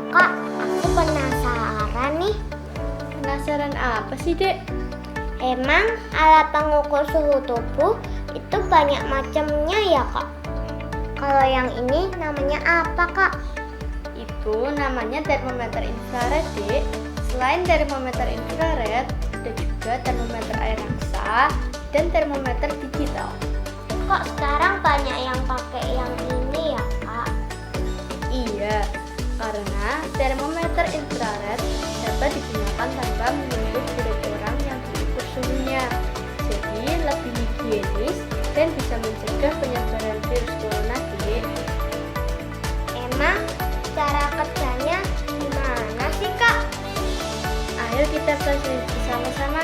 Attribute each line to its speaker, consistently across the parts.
Speaker 1: Kak, aku penasaran nih.
Speaker 2: Penasaran apa sih, Dek?
Speaker 1: Emang alat pengukur suhu tubuh itu banyak macamnya ya, Kak? Kalau yang ini namanya apa, Kak?
Speaker 2: Itu namanya termometer infrared, Dek. Selain termometer infrared, ada juga termometer air raksa dan termometer digital.
Speaker 1: Kok sekarang banyak yang pakai yang ini ya, Kak?
Speaker 2: Iya, karena termometer infrared dapat digunakan tanpa menyentuh kulit orang yang diukur suhunya. Jadi lebih higienis dan bisa mencegah penyebaran virus corona, Dek.
Speaker 1: Emang cara kerjanya gimana sih, Kak?
Speaker 2: Ayo kita selesai bersama-sama.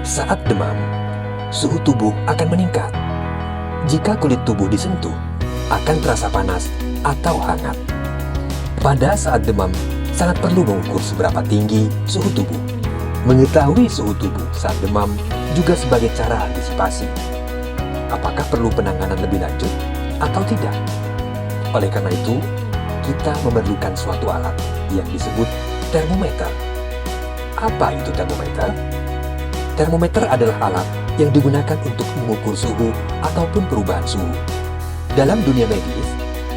Speaker 3: Saat demam, suhu tubuh akan meningkat. Jika kulit tubuh disentuh, akan terasa panas atau hangat. Pada saat demam, sangat perlu mengukur seberapa tinggi suhu tubuh. Mengetahui suhu tubuh saat demam juga sebagai cara antisipasi. Apakah perlu penanganan lebih lanjut atau tidak? Oleh karena itu, kita memerlukan suatu alat yang disebut termometer. Apa itu termometer? Termometer adalah alat yang digunakan untuk mengukur suhu ataupun perubahan suhu. Dalam dunia medis,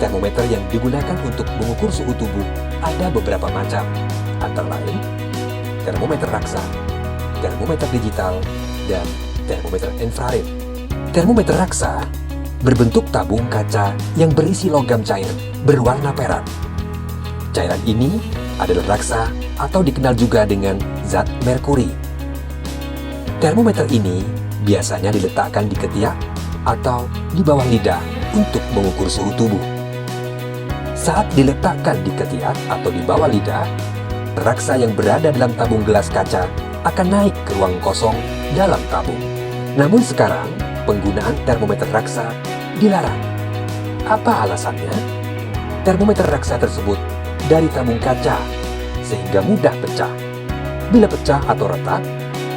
Speaker 3: termometer yang digunakan untuk mengukur suhu tubuh ada beberapa macam, antara lain termometer raksa, termometer digital, dan termometer infrared. Termometer raksa berbentuk tabung kaca yang berisi logam cair berwarna perak. Cairan ini adalah raksa atau dikenal juga dengan zat merkuri. Termometer ini biasanya diletakkan di ketiak atau di bawah lidah untuk mengukur suhu tubuh. Saat diletakkan di ketiak atau di bawah lidah, raksa yang berada dalam tabung gelas kaca akan naik ke ruang kosong dalam tabung. Namun sekarang, penggunaan termometer raksa dilarang. Apa alasannya? Termometer raksa tersebut dari tabung kaca, sehingga mudah pecah. Bila pecah atau retak,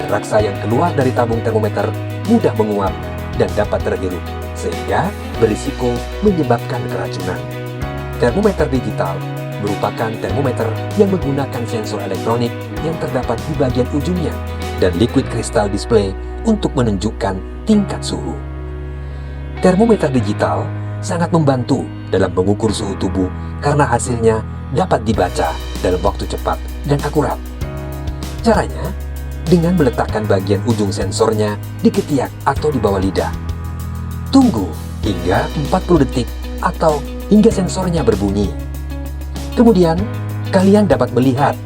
Speaker 3: raksa yang keluar dari tabung termometer mudah menguap dan dapat terhirup, sehingga berisiko menyebabkan keracunan. Termometer digital merupakan termometer yang menggunakan sensor elektronik yang terdapat di bagian ujungnya dan liquid crystal display untuk menunjukkan tingkat suhu. Termometer digital sangat membantu dalam mengukur suhu tubuh karena hasilnya dapat dibaca dalam waktu cepat dan akurat. Caranya, dengan meletakkan bagian ujung sensornya di ketiak atau di bawah lidah. Tunggu hingga 40 detik atau hingga sensornya berbunyi. Kemudian, kalian dapat melihat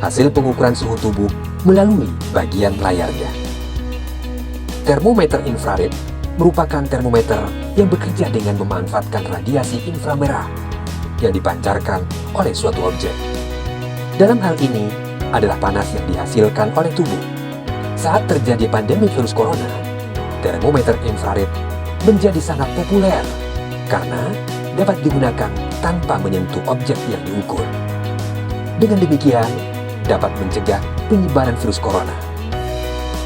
Speaker 3: hasil pengukuran suhu tubuh melalui bagian layarnya. Termometer infrared merupakan termometer yang bekerja dengan memanfaatkan radiasi inframerah yang dipancarkan oleh suatu objek. Dalam hal ini, adalah panas yang dihasilkan oleh tubuh. Saat terjadi pandemi virus corona, termometer infrared menjadi sangat populer karena dapat digunakan tanpa menyentuh objek yang diukur. Dengan demikian, dapat mencegah penyebaran virus corona.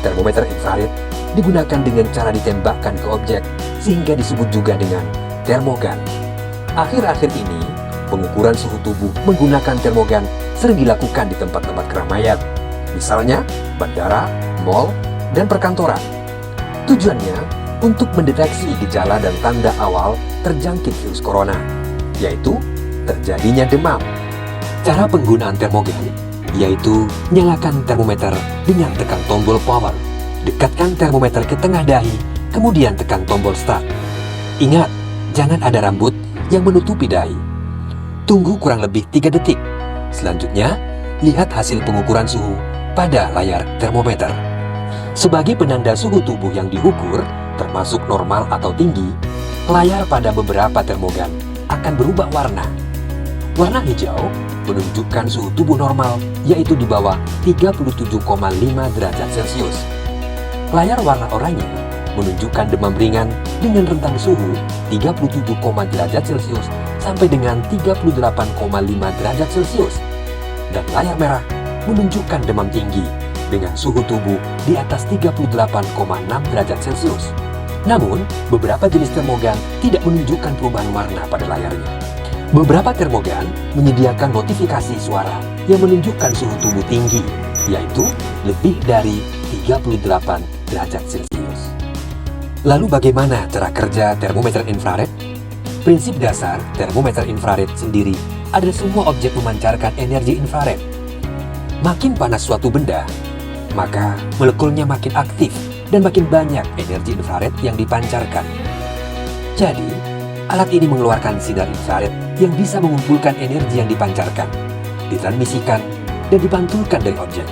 Speaker 3: Termometer infrared digunakan dengan cara ditembakkan ke objek sehingga disebut juga dengan termogan. Akhir-akhir ini, pengukuran suhu tubuh menggunakan termogan sering dilakukan di tempat-tempat keramaian, misalnya bandara, mal, dan perkantoran. Tujuannya untuk mendeteksi gejala dan tanda awal terjangkit virus corona, yaitu terjadinya demam. Cara penggunaan termogan yaitu nyalakan termometer dengan tekan tombol power. Dekatkan termometer ke tengah dahi, kemudian tekan tombol start. Ingat, jangan ada rambut yang menutupi dahi. Tunggu kurang lebih 3 detik. Selanjutnya, lihat hasil pengukuran suhu pada layar termometer. Sebagai penanda suhu tubuh yang diukur, termasuk normal atau tinggi, layar pada beberapa termogan akan berubah warna. Warna hijau menunjukkan suhu tubuh normal, yaitu di bawah 37,5 derajat Celcius. Layar warna oranye menunjukkan demam ringan dengan rentang suhu 37, derajat Celcius sampai dengan 38,5 derajat Celcius. Dan layar merah menunjukkan demam tinggi dengan suhu tubuh di atas 38,6 derajat Celcius. Namun, beberapa jenis termogan tidak menunjukkan perubahan warna pada layarnya. Beberapa termogan menyediakan notifikasi suara yang menunjukkan suhu tubuh tinggi, yaitu lebih dari 38 derajat Celcius. Lalu bagaimana cara kerja termometer infrared? Prinsip dasar termometer infrared sendiri adalah semua objek memancarkan energi infrared. Makin panas suatu benda, maka molekulnya makin aktif dan makin banyak energi infrared yang dipancarkan. Jadi, alat ini mengeluarkan sinar infrared yang bisa mengumpulkan energi yang dipancarkan, ditransmisikan, dan dipantulkan dari objek.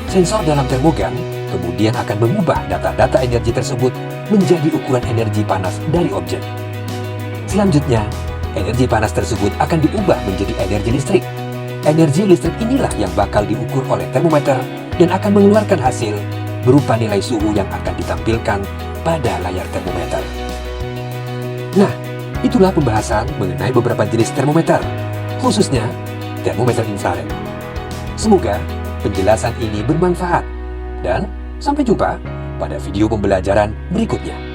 Speaker 3: Sensor dalam termogan kemudian akan mengubah data-data energi tersebut menjadi ukuran energi panas dari objek. Selanjutnya, energi panas tersebut akan diubah menjadi energi listrik. Energi listrik inilah yang bakal diukur oleh termometer dan akan mengeluarkan hasil berupa nilai suhu yang akan ditampilkan pada layar termometer. Nah, itulah pembahasan mengenai beberapa jenis termometer, khususnya termometer infrared. Semoga penjelasan ini bermanfaat dan sampai jumpa pada video pembelajaran berikutnya.